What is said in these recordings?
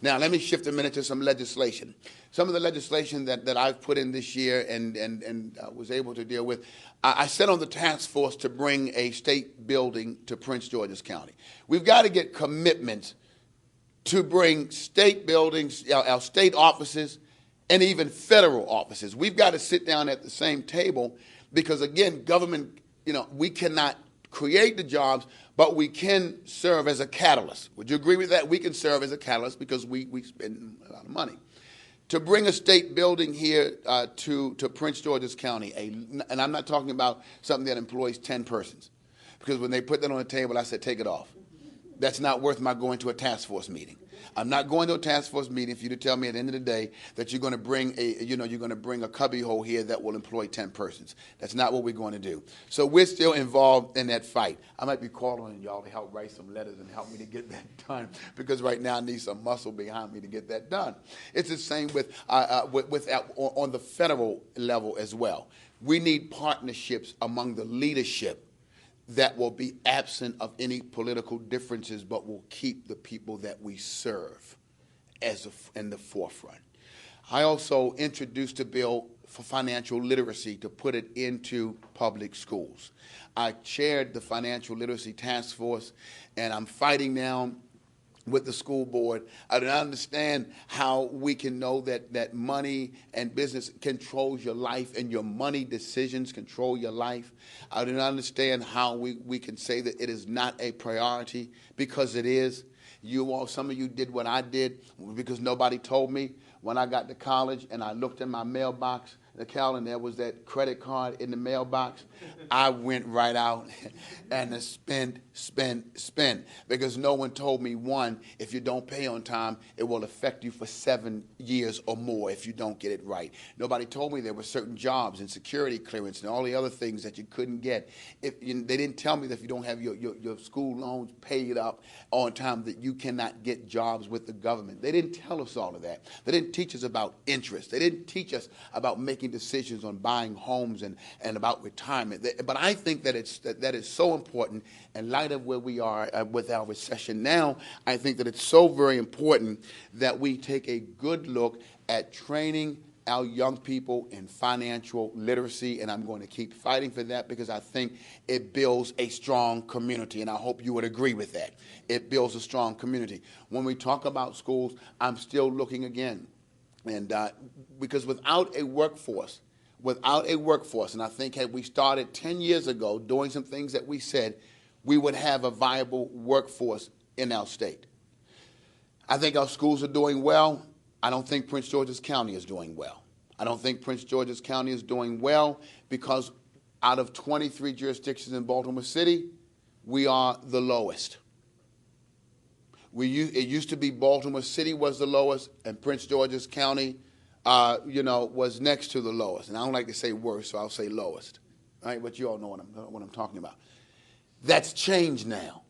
Now, let me shift a minute to some legislation. Some of the legislation that I've put in this year and was able to deal with, I sat on the task force to bring a state building to Prince George's County. We've got to get commitments to bring state buildings, our state offices, and even federal offices. We've got to sit down at the same table because, again, government, we cannot create the jobs, but we can serve as a catalyst. Would you agree with that? We can serve as a catalyst because we spend a lot of money. To bring a state building here to Prince George's County, and I'm not talking about something that employs 10 persons, because when they put that on the table, I said, take it off. That's not worth my going to a task force meeting. I'm not going to a task force meeting for you to tell me at the end of the day that you're going to bring a cubbyhole here that will employ 10 persons. That's not what we're going to do. So we're still involved in that fight. I might be calling on y'all to help write some letters and help me to get that done, because right now I need some muscle behind me to get that done. It's the same on the federal level as well. We need partnerships among the leadership that will be absent of any political differences, but will keep the people that we serve in the forefront. I also introduced a bill for financial literacy to put it into public schools. I chaired the financial literacy task force, and I'm fighting now with the school board. I don't understand how we can know that money and business controls your life and your money decisions control your life. I don't understand how we can say that it is not a priority, because it is. Some of you did what I did because nobody told me. When I got to college and I looked in my mailbox, the calendar, there was that credit card in the mailbox. I went right out and spend, because no one told me, one, if you don't pay on time, it will affect you for 7 years or more if you don't get it right. Nobody told me there were certain jobs and security clearance and all the other things that you couldn't get. They didn't tell me that if you don't have your school loans paid up on time, that you cannot get jobs with the government. They didn't tell us all of that. They didn't teach us about interest. They didn't teach us about making decisions on buying homes and about retirement. But I think that that is so important in light of where we are with our recession now. I think that it's so very important that we take a good look at training our young people in financial literacy, and I'm going to keep fighting for that because I think it builds a strong community, and I hope you would agree with that. It builds a strong community. When we talk about schools, I'm still looking again. And because without a workforce, and I think had we started 10 years ago doing some things that we said, we would have a viable workforce in our state. I think our schools are doing well. I don't think Prince George's County is doing well. I don't think Prince George's County is doing well because out of 23 jurisdictions in Baltimore City, we are the lowest. It used to be Baltimore City was the lowest, and Prince George's County, was next to the lowest. And I don't like to say worst, so I'll say lowest. Right? But you all know what I'm talking about. That's changed now.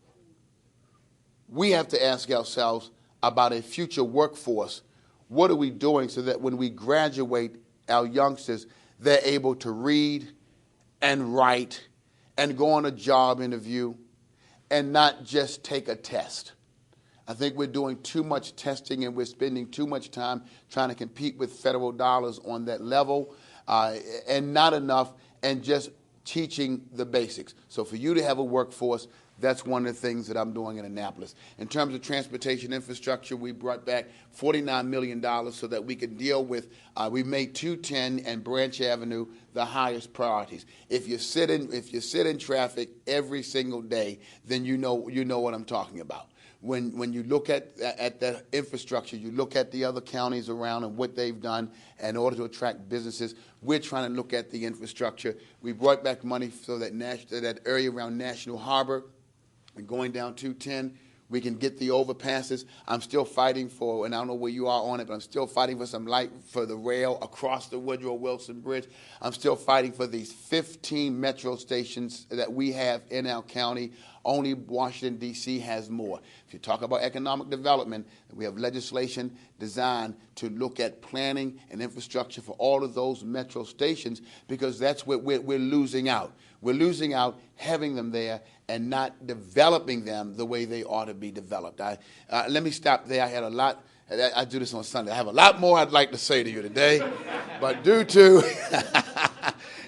We have to ask ourselves about a future workforce. What are we doing so that when we graduate our youngsters, they're able to read and write and go on a job interview and not just take a test? I think we're doing too much testing and we're spending too much time trying to compete with federal dollars on that level and not enough and just teaching the basics. So for you to have a workforce, that's one of the things that I'm doing in Annapolis. In terms of transportation infrastructure, we brought back $49 million so that we could deal with, we made 210 and Branch Avenue the highest priorities. If you sit in traffic every single day, then you know what I'm talking about. When you look at that infrastructure, you look at the other counties around and what they've done in order to attract businesses. We're trying to look at the infrastructure. We brought back money so that that area around National Harbor and going down 210, we can get the overpasses. I'm still fighting for, and I don't know where you are on it, but I'm still fighting for some light for the rail across the Woodrow Wilson Bridge. I'm still fighting for these 15 metro stations that we have in our county. Only Washington, D.C. has more. If you talk about economic development, we have legislation designed to look at planning and infrastructure for all of those metro stations because that's what we're losing out. We're losing out having them there and not developing them the way they ought to be developed. Let me stop there. I had a lot I do this on Sunday. I have a lot more I'd like to say to you today, but due to,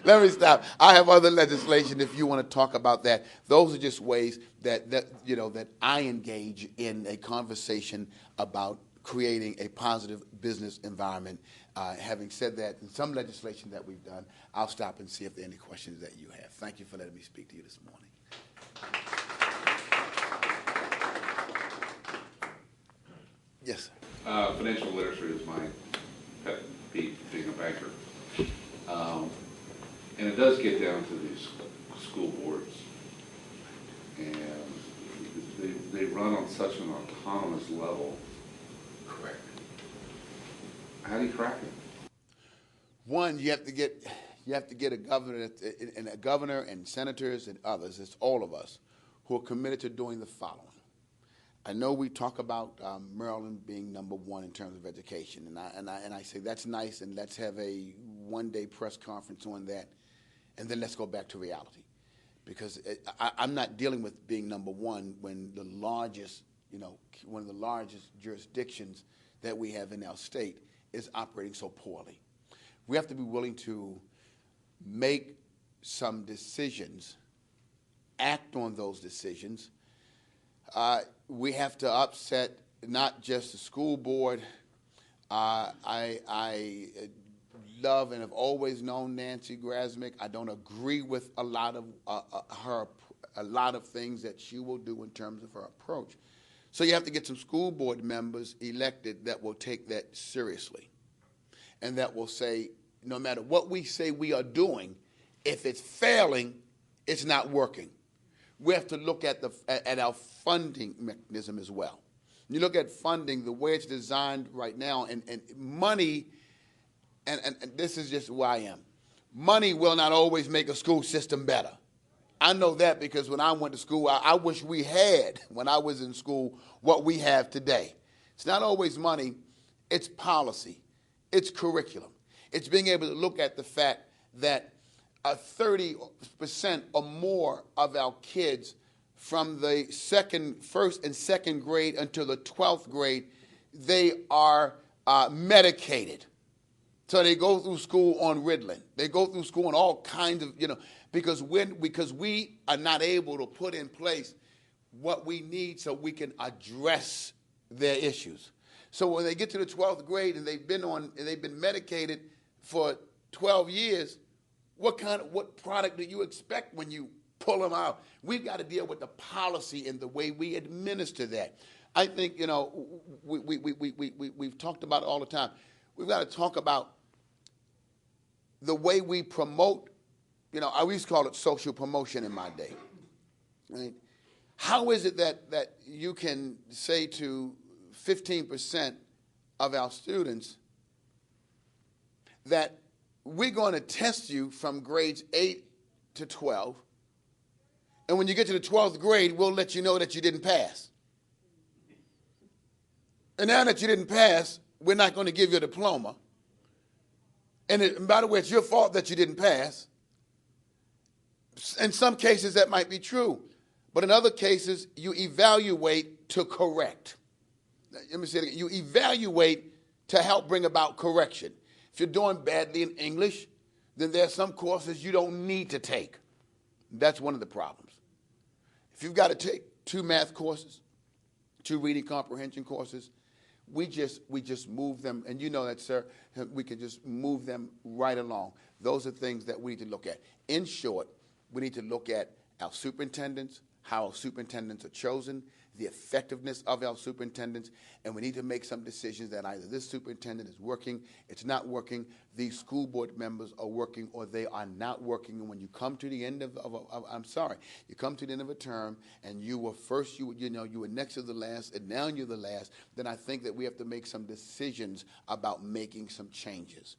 let me stop. I have other legislation if you want to talk about that. Those are just ways that I engage in a conversation about creating a positive business environment. Having said that, in some legislation that we've done, I'll stop and see if there are any questions that you have. Thank you for letting me speak to you this morning. Yes, sir. Financial literacy is my pet peeve, being a banker. And it does get down to these school boards. And they run on such an autonomous level. Correct. How do you crack it? One, you have to get a governor and senators and others, it's all of us, who are committed to doing the following. I know we talk about Maryland being #1 in terms of education, and I say that's nice, and let's have a one-day press conference on that, and then let's go back to reality, because I'm not dealing with being #1 when the largest, one of the largest jurisdictions that we have in our state is operating so poorly. We have to be willing to make some decisions, act on those decisions. We have to upset not just the school board. I love and have always known Nancy Grasmick. I don't agree with a lot of things that she will do in terms of her approach. So you have to get some school board members elected that will take that seriously, and that will say, no matter what we say we are doing, if it's failing, it's not working. We have to look at our funding mechanism as well. You look at funding, the way it's designed right now, and money, and this is just who I am. Money will not always make a school system better. I know that because when I went to school, I wish we had, when I was in school, what we have today. It's not always money, it's policy, it's curriculum. It's being able to look at the fact that 30% or more of our kids from the first and second grade until the 12th grade, they are medicated. So they go through school on Ritalin. They go through school on all kinds of, because we are not able to put in place what we need so we can address their issues. So when they get to the 12th grade and they've been medicated for 12 years, what product do you expect when you pull them out? We've got to deal with the policy and the way we administer that. I think, we've talked about it all the time. We've got to talk about the way we promote. I used to call it social promotion in my day. Right? How is it that you can say to 15% of our students that we're going to test you from grades 8 to 12, and when you get to the 12th grade, we'll let you know that you didn't pass. And now that you didn't pass, we're not going to give you a diploma. And by the way, it's your fault that you didn't pass. In some cases, that might be true. But in other cases, you evaluate to correct. Let me say it again. You evaluate to help bring about correction. If you're doing badly in English, then there are some courses you don't need to take. That's one of the problems. If you've got to take 2 math courses, 2 reading comprehension courses, we just move them, and you know that, sir, we can just move them right along. Those are things that we need to look at. In short, we need to look at our superintendents, how our superintendents are chosen, the effectiveness of our superintendents, and we need to make some decisions that either this superintendent is working, it's not working, these school board members are working, or they are not working. And when you come to the end you come to the end of a term, and you were first, you were next to the last, and now you're the last, then I think that we have to make some decisions about making some changes.